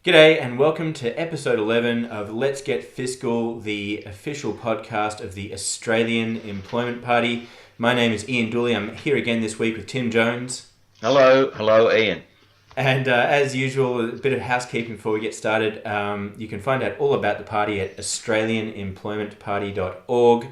G'day and welcome to episode 11 of Let's Get Fiscal, the official podcast of the Australian Employment Party. My name is Ian Dooley. I'm here again this week with Tim Jones. Hello, Ian. And as usual, a bit of housekeeping before we get started. You can find out all about the party at australianemploymentparty.org.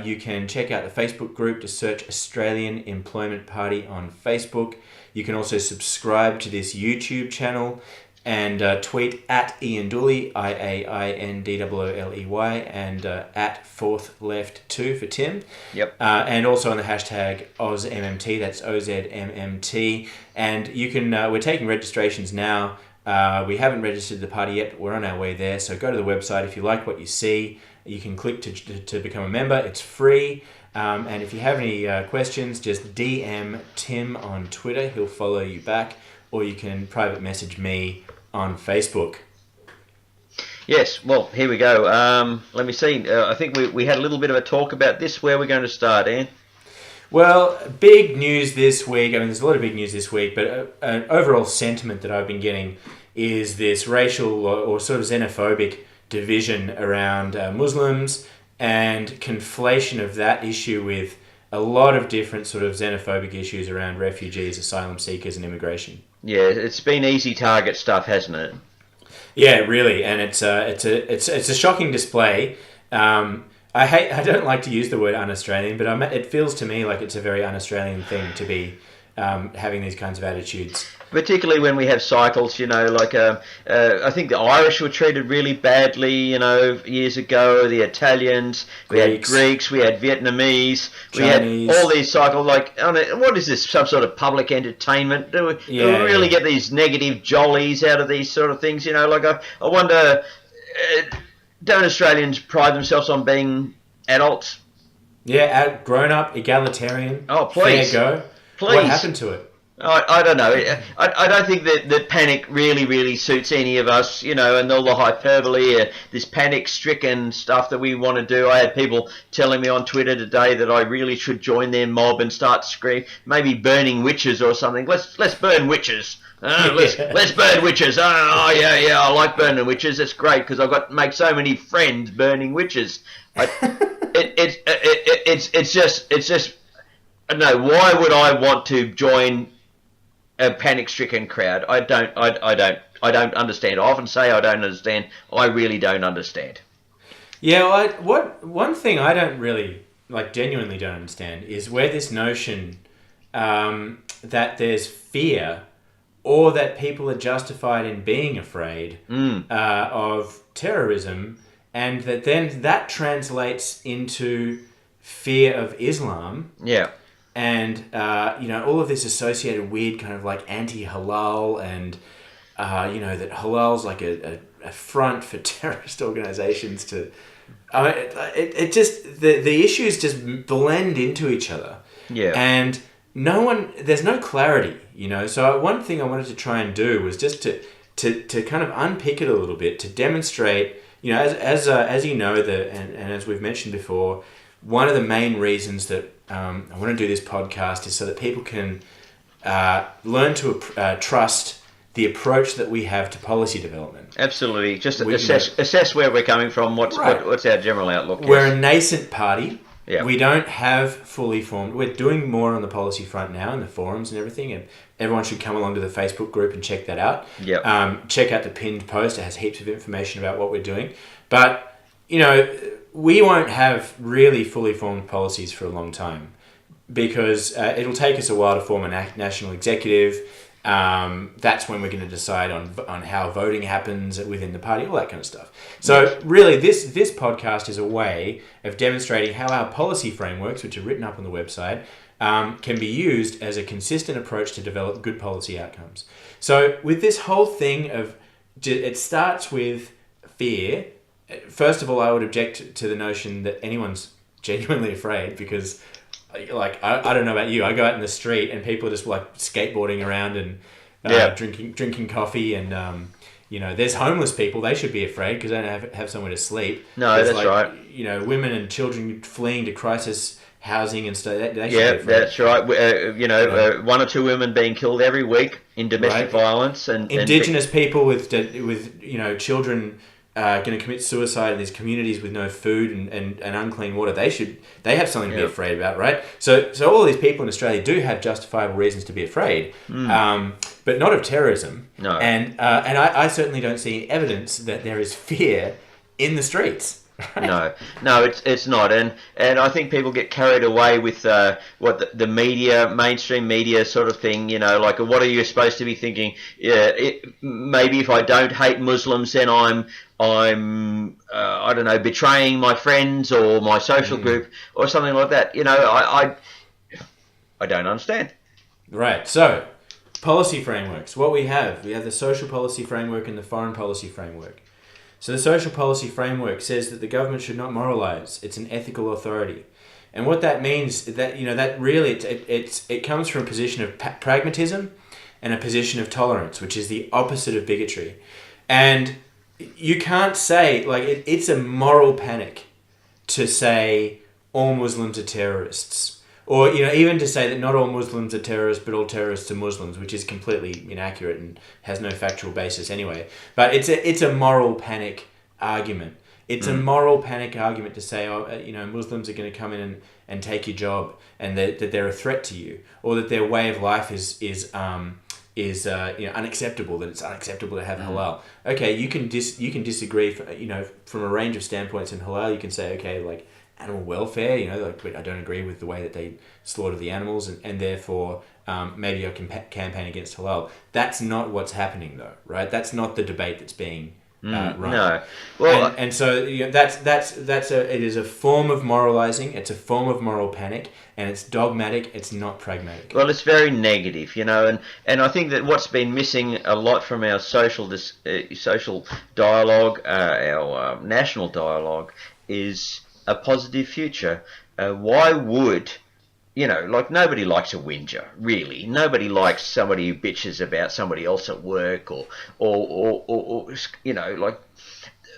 You can check out the Facebook group to search Australian Employment Party on Facebook. You can also subscribe to this YouTube channel and tweet at Ian Dooley, IAINDOOLEY, and at Fourth Left 2 for Tim. Yep. And also on the hashtag OzMMT, that's OZMMT. And you can, we're taking registrations now. We haven't registered the party yet, but we're on our way there. So go to the website. If you like what you see, you can click to become a member. It's free. And if you have any questions, just DM Tim on Twitter. He'll follow you back. Or you can private message me on Facebook. Yes, well, here we go. Let me see. I think we had a little bit of a talk about this. Where we're going to start, Ian? Well, big news this week. I mean, there's a lot of big news this week, but an overall sentiment that I've been getting is this racial or sort of xenophobic division around Muslims and conflation of that issue with a lot of different sort of xenophobic issues around refugees, asylum seekers, and immigration. Yeah, it's been easy target stuff, hasn't it? Yeah, really, and it's a shocking display. I don't like to use the word un-Australian, but it feels to me like it's a very un-Australian thing to be having these kinds of attitudes. Particularly when we have cycles, I think the Irish were treated really badly, years ago. The Italians, we had Greeks, we had Vietnamese, Chinese. We had all these cycles. What is this? Some sort of public entertainment? Do we really get these negative jollies out of these sort of things? I wonder, don't Australians pride themselves on being adults? Yeah, grown up, egalitarian. Oh, please. Fair go. Please. What happened to it? I don't know. I don't think that panic really suits any of us, and all the hyperbole, this panic-stricken stuff that we want to do. I had people telling me on Twitter today that I really should join their mob and start screaming, maybe burning witches or something. Let's burn witches. Let's burn witches. Oh yeah, I like burning witches. It's great because I've make so many friends burning witches. It's just. No, why would I want to join a panic-stricken crowd? I don't understand. I often say I don't understand. I really don't understand. Yeah, one thing I don't really, genuinely don't understand is where this notion that there's fear or that people are justified in being afraid of terrorism, and that translates into fear of Islam. Yeah. And, all of this associated weird kind of anti-halal and, that halal's like a front for terrorist organizations to... the issues just blend into each other. Yeah. And there's no clarity, So one thing I wanted to try and do was just to kind of unpick it a little bit, to demonstrate, as we've mentioned before, one of the main reasons that I want to do this podcast is so that people can learn to trust the approach that we have to policy development. Absolutely. Just assess where we're coming from, what's our general outlook. We're a nascent party. Yeah. We don't have fully formed... We're doing more on the policy front now in the forums and everything, and everyone should come along to the Facebook group and check that out. Yep. Check out the pinned post. It has heaps of information about what we're doing. But, we won't have really fully formed policies for a long time because it'll take us a while to form a national executive. That's when we're going to decide on how voting happens within the party, all that kind of stuff. So really, this podcast is a way of demonstrating how our policy frameworks, which are written up on the website, can be used as a consistent approach to develop good policy outcomes. So with this whole thing it starts with fear. First of all, I would object to the notion that anyone's genuinely afraid because, I don't know about you, I go out in the street and people are just skateboarding around and drinking coffee and there's homeless people. They should be afraid because they don't have somewhere to sleep. No, that's right. Women and children fleeing to crisis housing and stuff. They should Yeah, be afraid. that's right. One or two women being killed every week in domestic Right. violence, and Indigenous people with children going to commit suicide in these communities with no food and unclean water. They have something to be afraid about, right? So all these people in Australia do have justifiable reasons to be afraid, but not of terrorism. No. And I certainly don't see evidence that there is fear in the streets. Right? No, it's not, and I think people get carried away with what the media, mainstream media sort of thing. Like, what are you supposed to be thinking? Maybe if I don't hate Muslims, then I'm I don't know, betraying my friends or my social group or something like that. I don't understand. Right. So, policy frameworks. What we have the social policy framework and the foreign policy framework. So the social policy framework says that the government should not moralize. It's an ethical authority. And what that means is that, that really, it comes from a position of pragmatism and a position of tolerance, which is the opposite of bigotry. And you can't say, it's a moral panic to say all Muslims are terrorists. Or, even to say that not all Muslims are terrorists, but all terrorists are Muslims, which is completely inaccurate and has no factual basis anyway. But it's a moral panic argument. It's a moral panic argument to say, Muslims are going to come in and take your job, and that they're a threat to you, or that their way of life is unacceptable. That it's unacceptable to have halal. Okay, you can disagree. From a range of standpoints in halal, you can say, okay, animal welfare, I don't agree with the way that they slaughter the animals, and therefore maybe I can campaign against halal. That's not what's happening, though, right? That's not the debate that's being run. No, well, and so it is a form of moralizing. It's a form of moral panic, and it's dogmatic. It's not pragmatic. Well, it's very negative, and I think that what's been missing a lot from our social dialogue, our national dialogue, is a positive future. Why would, nobody likes a whinger, really. Nobody likes somebody who bitches about somebody else at work or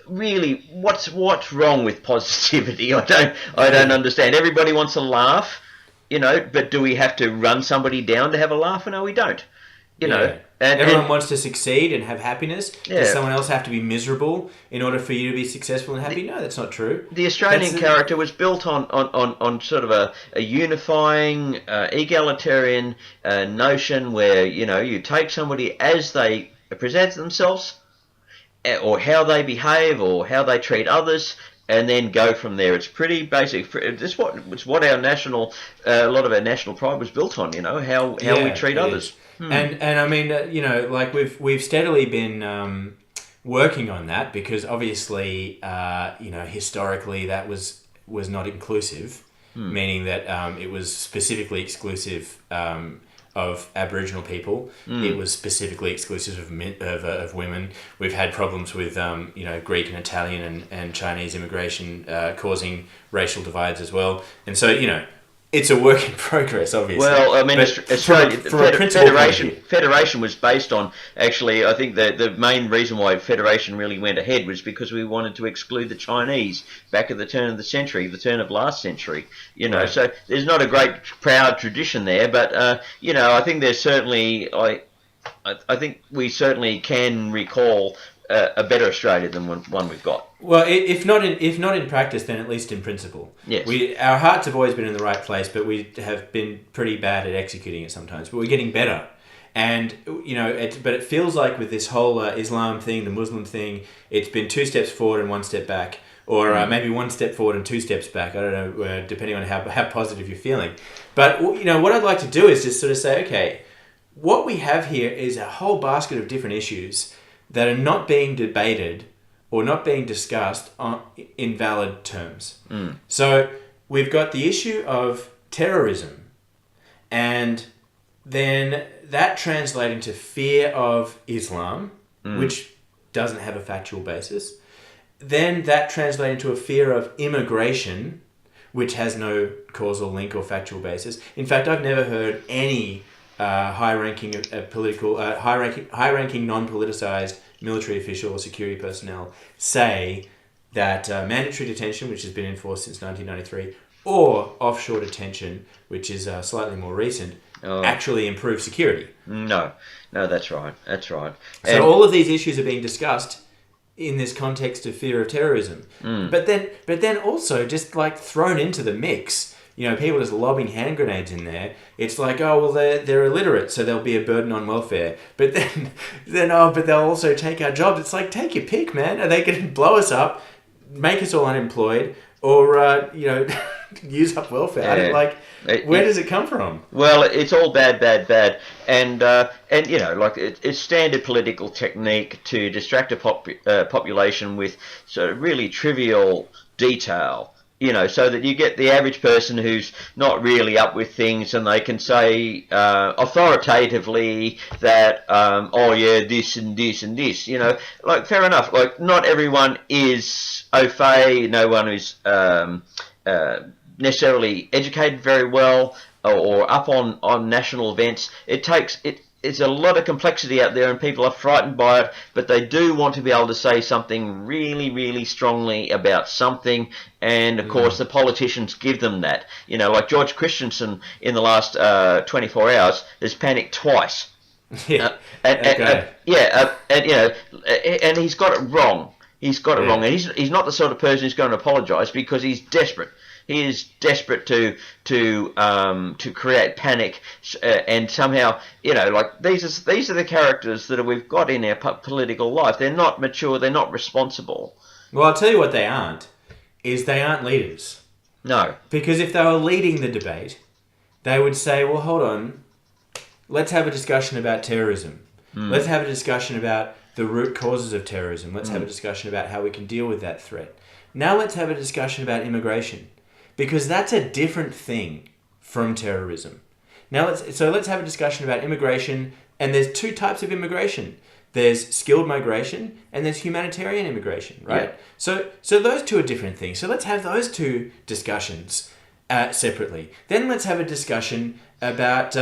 really, what's wrong with positivity? I don't understand. Everybody wants a laugh, but do we have to run somebody down to have a laugh? No, we don't. Everyone wants to succeed and have happiness. Yeah. Does someone else have to be miserable in order for you to be successful and happy? No, that's not true. The Australian character was built on sort of a unifying, egalitarian notion where, you take somebody as they present themselves, or how they behave, or how they treat others, and then go from there. It's pretty basic. It's what our national, a lot of our national pride was built on. How we treat others. And I mean, we've steadily been working on that, because obviously, historically that was not inclusive, meaning that it was specifically exclusive of Aboriginal people. It was specifically exclusive of women. We've had problems with Greek and Italian and Chinese immigration causing racial divides as well. And so it's a work in progress, obviously. Well, I mean, Australia, Federation was based on, actually, I think the main reason why Federation really went ahead was because we wanted to exclude the Chinese back at the turn of last century. Right. So there's not a great, proud tradition there, but, I think there's certainly, I think we certainly can recall a better Australia than one we've got. Well, if not in practice, then at least in principle. Yes. Our hearts have always been in the right place, but we have been pretty bad at executing it sometimes. But we're getting better, and but it feels like with this whole Islam thing, the Muslim thing, it's been 2 steps forward and 1 step back, or maybe 1 step forward and 2 steps back. I don't know, depending on how positive you're feeling. But what I'd like to do is just sort of say, okay, what we have here is a whole basket of different issues that are not being debated or not being discussed in valid terms. So we've got the issue of terrorism, and then that translating to fear of Islam, which doesn't have a factual basis. Then that translating to a fear of immigration, which has no causal link or factual basis. In fact, I've never heard any high-ranking non-politicized military official or security personnel say that mandatory detention, which has been enforced since 1993, or offshore detention, which is slightly more recent, actually improve security. No, that's right. That's right. So all of these issues are being discussed in this context of fear of terrorism. But then also just like thrown into the mix, people just lobbing hand grenades in there. It's like, oh, well, they're illiterate, so there'll be a burden on welfare. But then but they'll also take our jobs. It's like, take your pick, man. Are they going to blow us up, make us all unemployed, or use up welfare? Where does it come from? Well, it's all bad, and it's standard political technique to distract a population with sort of really trivial detail. So that you get the average person who's not really up with things, and they can say authoritatively that, this and this and this. Fair enough. Not everyone is au fait. No one is necessarily educated very well or up on national events. It's a lot of complexity out there, and people are frightened by it, but they do want to be able to say something really, really strongly about something, and of course the politicians give them that. Like George Christensen in the last 24 hours has panicked twice. Yeah. And he's got it wrong. He's got it wrong, and he's not the sort of person who's going to apologise, because he's desperate. He is desperate to create panic, and somehow, these are the characters that we've got in our political life. They're not mature. They're not responsible. Well, I'll tell you what they aren't. They aren't leaders. No. Because if they were leading the debate, they would say, well, hold on, let's have a discussion about terrorism. Let's have a discussion about the root causes of terrorism. Let's have a discussion about how we can deal with that threat. Now let's have a discussion about immigration. Because that's a different thing from terrorism. Now let's have a discussion about immigration, and there's two types of immigration. There's skilled migration and there's humanitarian immigration, right? Yeah. So those two are different things. So let's have those two discussions separately. Then let's have a discussion about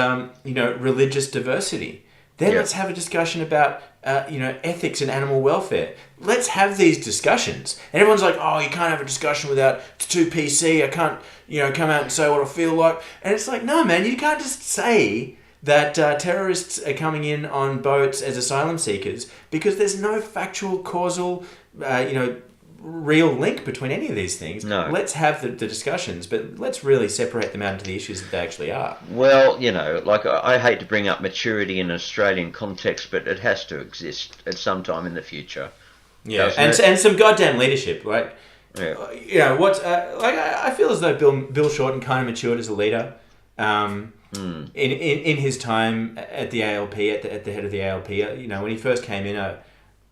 religious diversity. Then let's have a discussion about ethics and animal welfare. Let's have these discussions. And everyone's like, oh, you can't have a discussion without it's too PC. I can't come out and say what I feel like. And it's like, no, man, you can't just say that terrorists are coming in on boats as asylum seekers, because there's no factual, causal, real link between any of these things. No. Let's have the discussions, but let's really separate them out into the issues that they actually are. Well, I hate to bring up maturity in an Australian context, but it has to exist at some time in the future. Yeah, and some goddamn leadership, right? Yeah. I feel as though Bill Shorten kind of matured as a leader. In his time at the ALP, at the head of the ALP, when he first came in,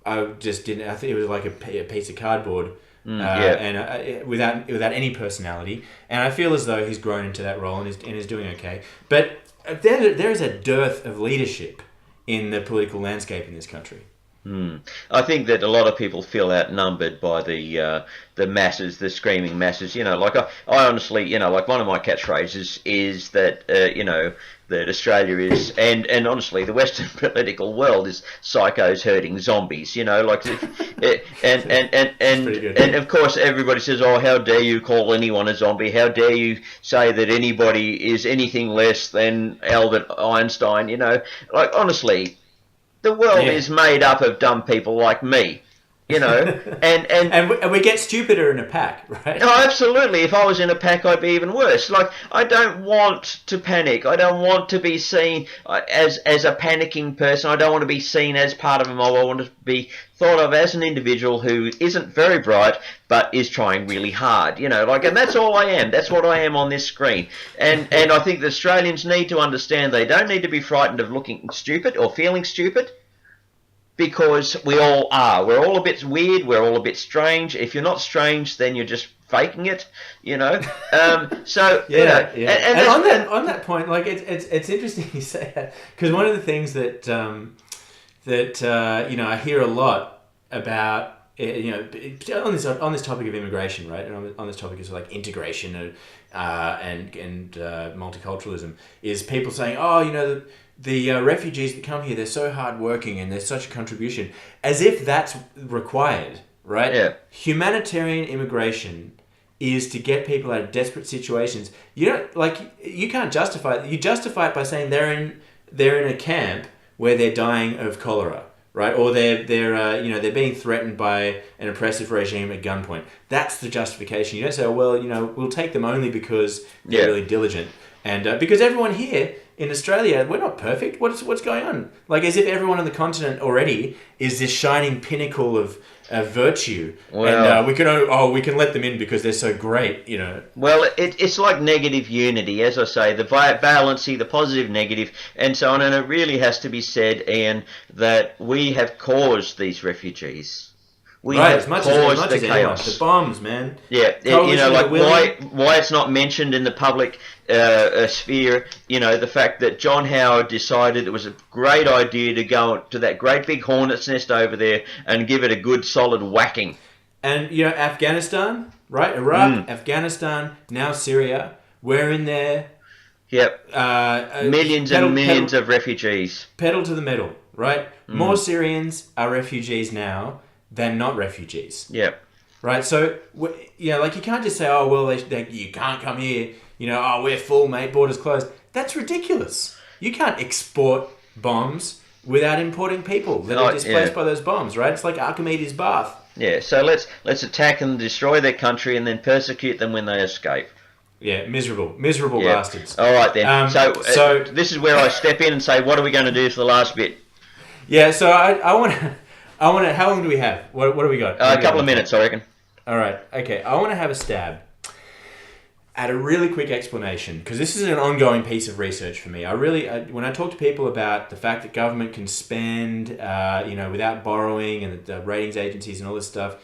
I just didn't. I think it was like a piece of cardboard, and without any personality. And I feel as though he's grown into that role and is doing okay. But there is a dearth of leadership in the political landscape in this country. I think that a lot of people feel outnumbered by the masses, the screaming masses. I honestly, one of my catchphrases is that that Australia is, and honestly, the Western political world is psychos herding zombies. And of course, everybody says, "Oh, how dare you call anyone a zombie? How dare you say that anybody is anything less than Albert Einstein?" Honestly. The world is made up of dumb people like me, and we get stupider in a pack, right? Oh, absolutely. If I was in a pack, I'd be even worse. I don't want to panic. I don't want to be seen as a panicking person. I don't want to be seen as part of a mob. I want to be thought of as an individual who isn't very bright, but is trying really hard, and that's all I am. That's what I am on this screen. And I think the Australians need to understand they don't need to be frightened of looking stupid or feeling stupid, because we all are. We're all a bit weird. We're all a bit strange. If you're not strange, then you're just faking it, And on that point, it's interesting you say that, because one of the things that I hear a lot about, on this topic of immigration, right, and on this topic is like integration and multiculturalism, is people saying, oh, the refugees that come here, they're so hardworking and they're such a contribution, as if that's required, right? Yeah. Humanitarian immigration is to get people out of desperate situations. You don't you can't justify it. You justify it by saying they're in a camp where they're dying of cholera, right? Or they're being threatened by an oppressive regime at gunpoint. That's the justification. You don't say, oh, well, we'll take them only because they're really diligent, and because everyone here in Australia, we're not perfect. What's going on? Like, as if everyone on the continent already is this shining pinnacle of virtue, and we can let them in because they're so great, Well, it's like negative unity, as I say, the valency, the positive, negative, and so on. And it really has to be said, Ian, that we have caused these refugees. We have as much caused as the anyone. chaos. The bombs, man. Yeah, why it's not mentioned in the public sphere. The fact that John Howard decided it was a great idea to go to that great big hornet's nest over there and give it a good solid whacking. And Afghanistan, right? Iraq, Afghanistan, now Syria. We're in there. Yep. Millions and millions of refugees. Pedal to the metal, right? More Syrians are refugees now than not refugees. Yep. Right, so you can't just say, oh well, you can't come here. Oh, we're full, mate. Borders closed. That's ridiculous. You can't export bombs without importing people that are displaced by those bombs, right? It's like Archimedes' bath. Yeah. So let's attack and destroy their country and then persecute them when they escape. Yeah, miserable bastards. All right then. So this is where I step in and say, what are we going to do for the last bit? Yeah. So I want to. How long do we have? What do we got? A couple of minutes, I reckon. All right. Okay. I want to have a stab at a really quick explanation, because this is an ongoing piece of research for me. When I talk to people about the fact that government can spend, without borrowing, and the ratings agencies and all this stuff,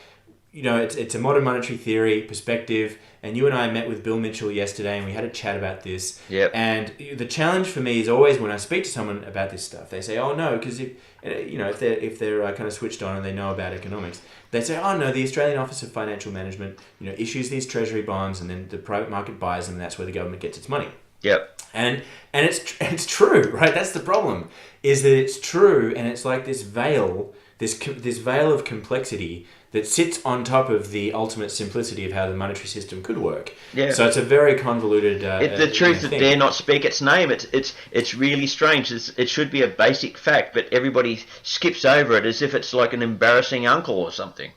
it's a modern monetary theory perspective. And you and I met with Bill Mitchell yesterday, and we had a chat about this. Yep. And the challenge for me is always when I speak to someone about this stuff, they say, "Oh no," because if they're kind of switched on and they know about economics, they say, "Oh no, the Australian Office of Financial Management, issues these treasury bonds, and then the private market buys them. And that's where the government gets its money." Yep. And it's true, right? That's the problem, is that it's true, and it's like this veil of complexity that sits on top of the ultimate simplicity of how the monetary system could work. Yeah. So it's a very convoluted the truth that dare not speak its name. It's really strange. It should be a basic fact, but everybody skips over it as if it's like an embarrassing uncle or something.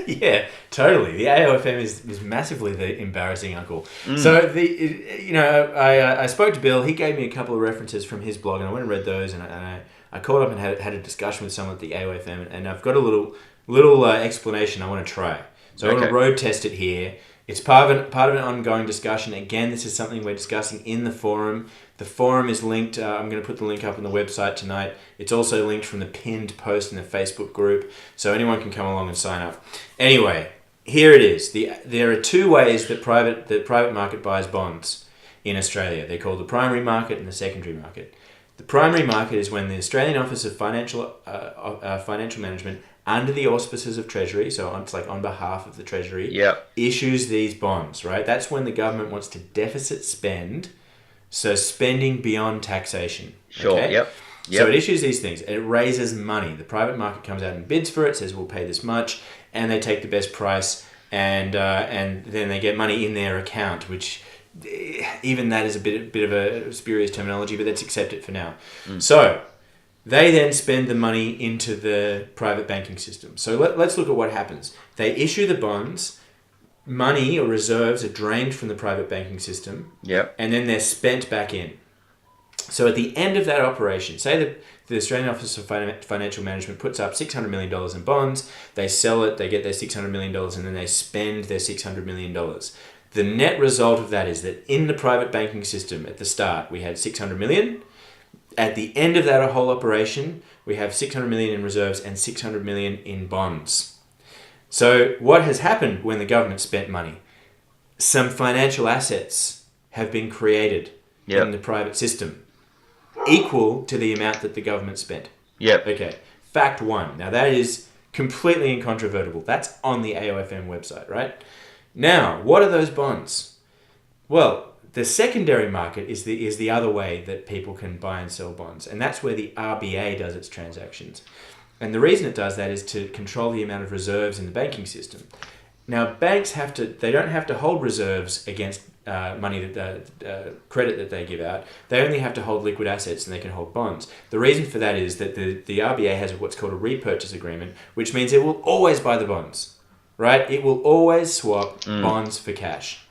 Yeah, totally. The AOFM is massively the embarrassing uncle. So I spoke to Bill. He gave me a couple of references from his blog, and I went and read those, and I caught up and had a discussion with someone at the AOFM, and I've got a little explanation I want to try. So I want to road test it here. It's part of an ongoing discussion. Again, this is something we're discussing in the forum. The forum is linked. I'm going to put the link up on the website tonight. It's also linked from the pinned post in the Facebook group, so anyone can come along and sign up. Anyway, here it is. There are two ways that private market buys bonds in Australia. They're called the primary market and the secondary market. The primary market is when the Australian Office of Financial Management, under the auspices of Treasury, so it's like on behalf of the Treasury, issues these bonds, right? That's when the government wants to deficit spend, so spending beyond taxation. Sure, okay? Yep. So it issues these things, and it raises money. The private market comes out and bids for it, says we'll pay this much, and they take the best price, and then they get money in their account, which even that is a bit of a spurious terminology, but let's accept it for now. So they then spend the money into the private banking system. So let's look at what happens. They issue the bonds, money or reserves are drained from the private banking system, and then they're spent back in. So at the end of that operation, say that the Australian Office of Financial Management puts up $600 million in bonds, they sell it, they get their $600 million, and then they spend their $600 million. The net result of that is that in the private banking system at the start, we had $600 million. At the end of that whole operation, we have $600 million in reserves and $600 million in bonds. So what has happened when the government spent money? Some financial assets have been created in the private system, equal to the amount that the government spent. Okay. Fact one. Now that is completely incontrovertible. That's on the AOFM website, right? Now, what are those bonds? Well, the secondary market is the other way that people can buy and sell bonds, and that's where the RBA does its transactions. And the reason it does that is to control the amount of reserves in the banking system. Now, banks they don't have to hold reserves against money credit that they give out. They only have to hold liquid assets, and they can hold bonds. The reason for that is that the RBA has what's called a repurchase agreement, which means it will always buy the bonds, right? It will always swap bonds for cash.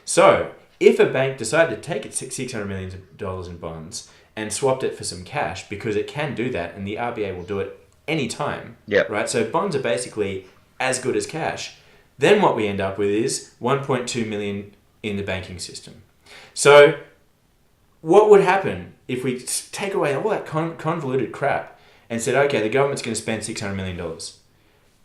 So, if a bank decided to take its $600 million in bonds and swapped it for some cash, because it can do that, and the RBA will do it any time, right? So bonds are basically as good as cash. Then what we end up with is 1.2 million in the banking system. So what would happen if we take away all that convoluted crap and said, okay, the government's going to spend $600 million?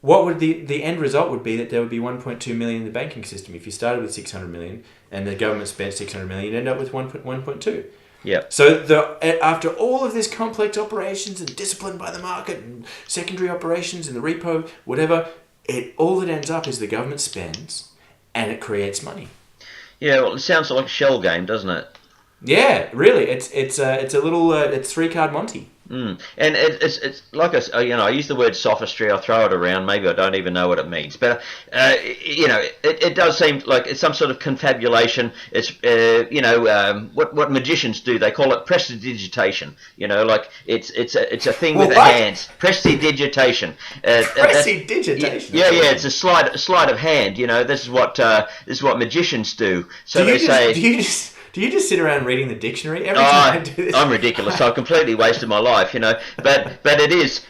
What would the end result would be that there would be 1.2 million in the banking system. If you started with 600 million and the government spent 600 million, you'd end up with 1.2. Yeah. So after all of this complex operations and discipline by the market and secondary operations and the repo, whatever, all that ends up is the government spends and it creates money. Yeah, well, it sounds like a shell game, doesn't it? Yeah, really. It's a little it's 3-card Monty. And it's like I use the word sophistry. I throw it around. Maybe I don't even know what it means, but it does seem like it's some sort of confabulation. It's what magicians do. They call it prestidigitation. Like it's a thing with the hands. Prestidigitation. Prestidigitation. Yeah. It's a sleight of hand. This is what magicians do. So Do you just sit around reading the dictionary every time I do this? I'm ridiculous. I've completely wasted my life, But it is.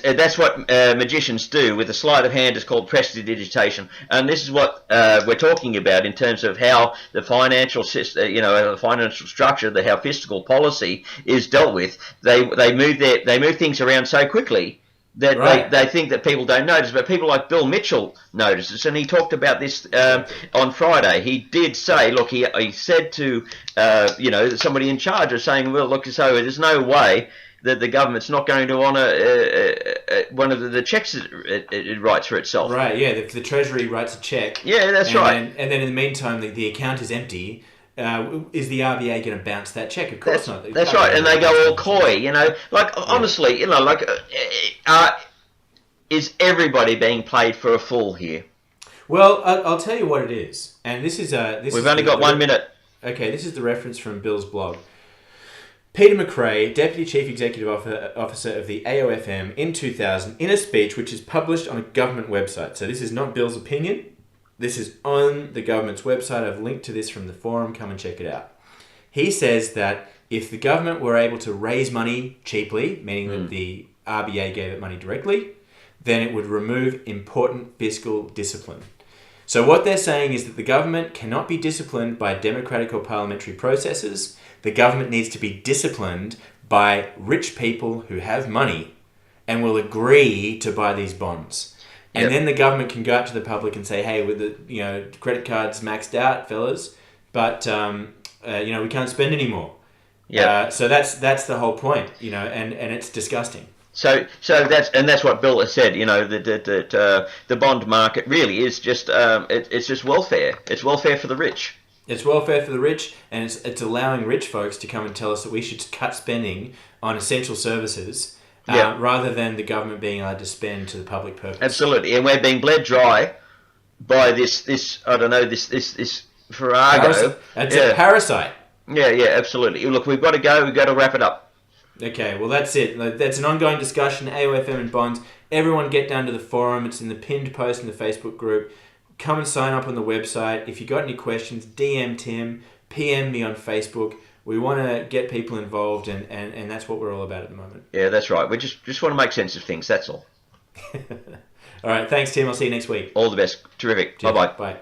That's what magicians do with a sleight of hand. It's called prestidigitation, and this is what we're talking about in terms of how the financial system, the financial structure, how fiscal policy is dealt with. They move things around so quickly that they think that people don't notice, but people like Bill Mitchell notices, and he talked about this on Friday. He did say, look, he said to somebody in charge of saying, well, look, so there's no way that the government's not going to honour one of the checks it writes for itself. Right, yeah, the Treasury writes a check. Yeah, that's right. And then in the meantime, the account is empty. Is the RBA going to bounce that check? Of course not. That's right, and they go all coy, honestly, is everybody being played for a fool here? Well, I'll tell you what it is, and this is We've only got 1 minute. Okay, this is the reference from Bill's blog. Peter McRae, Deputy Chief Executive Officer of the AOFM in 2000, in a speech which is published on a government website. So this is not Bill's opinion. This is on the government's website. I've linked to this from the forum. Come and check it out. He says that if the government were able to raise money cheaply, meaning that the RBA gave it money directly, then it would remove important fiscal discipline. So what they're saying is that the government cannot be disciplined by democratic or parliamentary processes. The government needs to be disciplined by rich people who have money and will agree to buy these bonds. And then the government can go out to the public and say, hey, with the credit cards maxed out, fellas, but we can't spend anymore. Yeah. So that's the whole point, and it's disgusting. So that's what Bill has said. That the bond market really is just it's just welfare. It's welfare for the rich. It's welfare for the rich, and it's allowing rich folks to come and tell us that we should cut spending on essential services. Rather than the government being allowed to spend to the public purpose. Absolutely, and we're being bled dry by this farrago. It's a parasite. Yeah, absolutely. Look, we've got to go. We've got to wrap it up. Okay, well that's it. That's an ongoing discussion. AOFM and bonds. Everyone get down to the forum. It's in the pinned post in the Facebook group. Come and sign up on the website. If you got any questions, DM Tim, PM me on Facebook. We want to get people involved, and that's what we're all about at the moment. Yeah, that's right. We just want to make sense of things, that's all. All right, thanks, Tim. I'll see you next week. All the best. Terrific. Bye-bye. Bye.